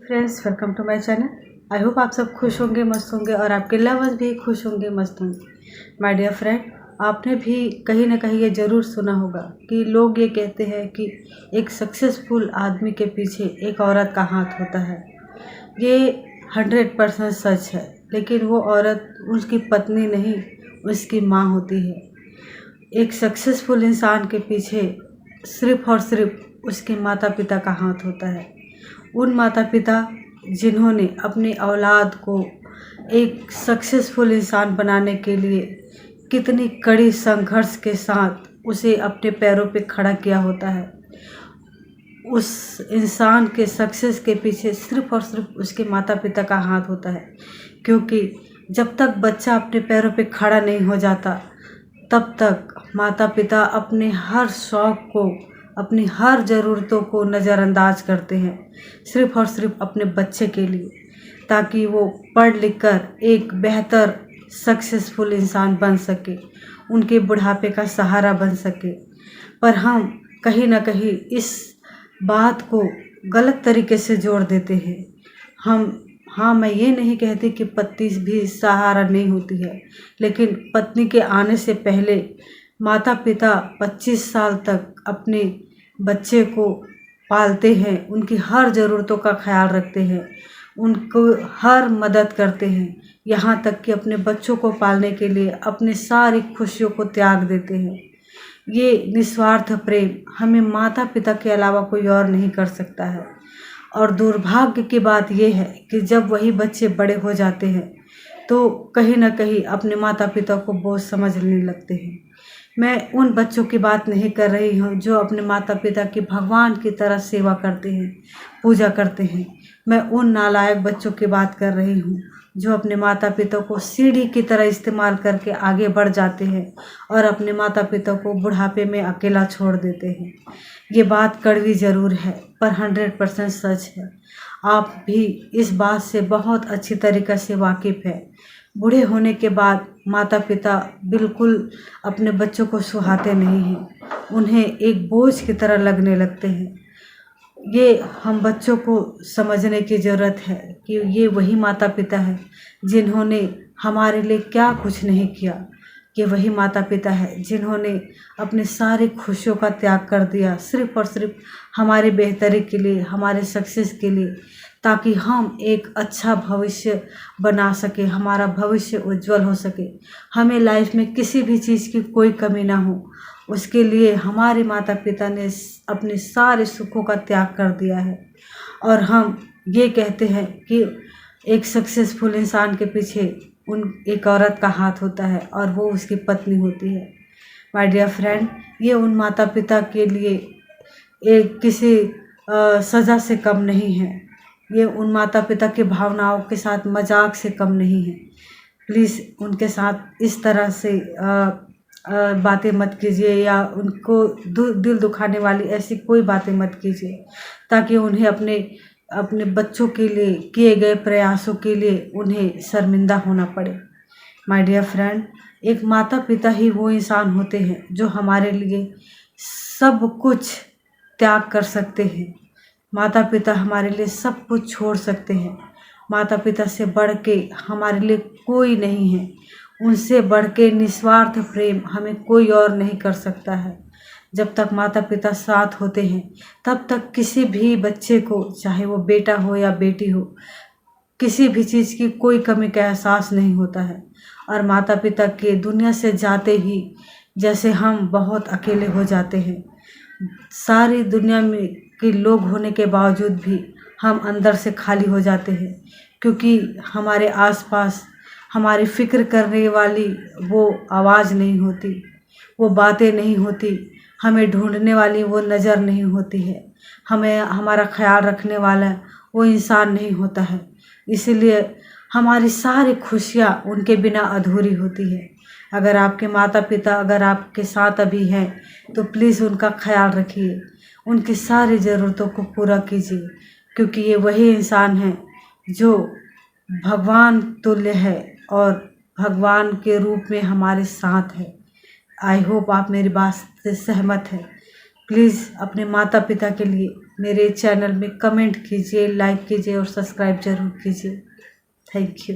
Friends, welcome to my channel. I hope आप सब खुश होंगे, मस्त होंगे और आपके लवर्स भी खुश होंगे, मस्त होंगे। माय डियर फ्रेंड, आपने भी कहीं ना कहीं ये ज़रूर सुना होगा कि लोग ये कहते हैं कि एक सक्सेसफुल आदमी के पीछे एक औरत का हाथ होता है। ये 100% सच है, लेकिन वो औरत उसकी पत्नी नहीं, उसकी माँ होती है। एक सक्सेसफुल इंसान के पीछे सिर्फ़ और सिर्फ उसके माता पिता का हाथ होता है। उन माता पिता जिन्होंने अपनी औलाद को एक सक्सेसफुल इंसान बनाने के लिए कितनी कड़ी संघर्ष के साथ उसे अपने पैरों पे खड़ा किया होता है। उस इंसान के सक्सेस के पीछे सिर्फ़ और सिर्फ उसके माता पिता का हाथ होता है, क्योंकि जब तक बच्चा अपने पैरों पे खड़ा नहीं हो जाता तब तक माता पिता अपने हर शौक़ को, अपनी हर ज़रूरतों को नज़रअंदाज करते हैं, सिर्फ़ और सिर्फ अपने बच्चे के लिए, ताकि वो पढ़ लिख कर एक बेहतर सक्सेसफुल इंसान बन सके, उनके बुढ़ापे का सहारा बन सके। पर हम कहीं ना कहीं इस बात को गलत तरीके से जोड़ देते हैं। मैं ये नहीं कहती कि पत्नी भी सहारा नहीं होती है, लेकिन पत्नी के आने से पहले माता पिता 25 साल तक अपने बच्चे को पालते हैं, उनकी हर ज़रूरतों का ख्याल रखते हैं, उनको हर मदद करते हैं, यहाँ तक कि अपने बच्चों को पालने के लिए अपनी सारी खुशियों को त्याग देते हैं। ये निस्वार्थ प्रेम हमें माता पिता के अलावा कोई और नहीं कर सकता है। और दुर्भाग्य की बात यह है कि जब वही बच्चे बड़े हो जाते हैं तो कहीं ना कहीं अपने माता पिता को बोझ समझने लगते हैं। मैं उन बच्चों की बात नहीं कर रही हूँ जो अपने माता पिता की भगवान की तरह सेवा करते हैं, पूजा करते हैं। मैं उन नालायक बच्चों की बात कर रही हूँ जो अपने माता पिता को सीढ़ी की तरह इस्तेमाल करके आगे बढ़ जाते हैं और अपने माता पिता को बुढ़ापे में अकेला छोड़ देते हैं। ये बात कड़वी ज़रूर है, पर 100% सच है। आप भी इस बात से बहुत अच्छी तरीक़े से वाकिफ़ है। बूढ़े होने के बाद माता पिता बिल्कुल अपने बच्चों को सुहाते नहीं हैं, उन्हें एक बोझ की तरह लगने लगते हैं। ये हम बच्चों को समझने की ज़रूरत है कि ये वही माता पिता हैं जिन्होंने हमारे लिए क्या कुछ नहीं किया। ये वही माता पिता है जिन्होंने अपने सारी खुशियों का त्याग कर दिया, सिर्फ़ और सिर्फ हमारे बेहतरी के लिए, हमारे सक्सेस के लिए, ताकि हम एक अच्छा भविष्य बना सके, हमारा भविष्य उज्जवल हो सके, हमें लाइफ में किसी भी चीज़ की कोई कमी ना हो। उसके लिए हमारे माता पिता ने अपने सारे सुखों का त्याग कर दिया है। और हम ये कहते हैं कि एक सक्सेसफुल इंसान के पीछे एक औरत का हाथ होता है और वो उसकी पत्नी होती है। माय डियर फ्रेंड, ये उन माता पिता के लिए एक किसी सज़ा से कम नहीं है। ये उन माता पिता की भावनाओं के साथ मजाक से कम नहीं है। प्लीज़ उनके साथ इस तरह से बातें मत कीजिए या उनको दिल दुखाने वाली ऐसी कोई बातें मत कीजिए, ताकि उन्हें अपने बच्चों के लिए किए गए प्रयासों के लिए उन्हें शर्मिंदा होना पड़े। माय डियर फ्रेंड, एक माता पिता ही वो इंसान होते हैं जो हमारे लिए सब कुछ त्याग कर सकते हैं। माता पिता हमारे लिए सब कुछ छोड़ सकते हैं। माता पिता से बढ़ के हमारे लिए कोई नहीं है। उनसे बढ़ के निस्वार्थ प्रेम हमें कोई और नहीं कर सकता है। जब तक माता पिता साथ होते हैं तब तक किसी भी बच्चे को, चाहे वो बेटा हो या बेटी हो, किसी भी चीज़ की कोई कमी का एहसास नहीं होता है। और माता पिता के दुनिया से जाते ही जैसे हम बहुत अकेले हो जाते हैं। सारी दुनिया में के लोग होने के बावजूद भी हम अंदर से खाली हो जाते हैं, क्योंकि हमारे आसपास हमारी फ़िक्र करने वाली वो आवाज़ नहीं होती, वो बातें नहीं होती, हमें ढूंढने वाली वो नज़र नहीं होती है, हमें हमारा ख्याल रखने वाला वो इंसान नहीं होता है। इसीलिए हमारी सारी खुशियाँ उनके बिना अधूरी होती है। अगर आपके माता पिता अगर आपके साथ अभी हैं तो प्लीज़ उनका ख्याल रखिए, उनकी सारी ज़रूरतों को पूरा कीजिए, क्योंकि ये वही इंसान हैं जो भगवान तुल्य है और भगवान के रूप में हमारे साथ है। आई होप आप मेरी बात से सहमत हैं। प्लीज़ अपने माता पिता के लिए मेरे चैनल में कमेंट कीजिए, लाइक कीजिए और सब्सक्राइब ज़रूर कीजिए। Thank you.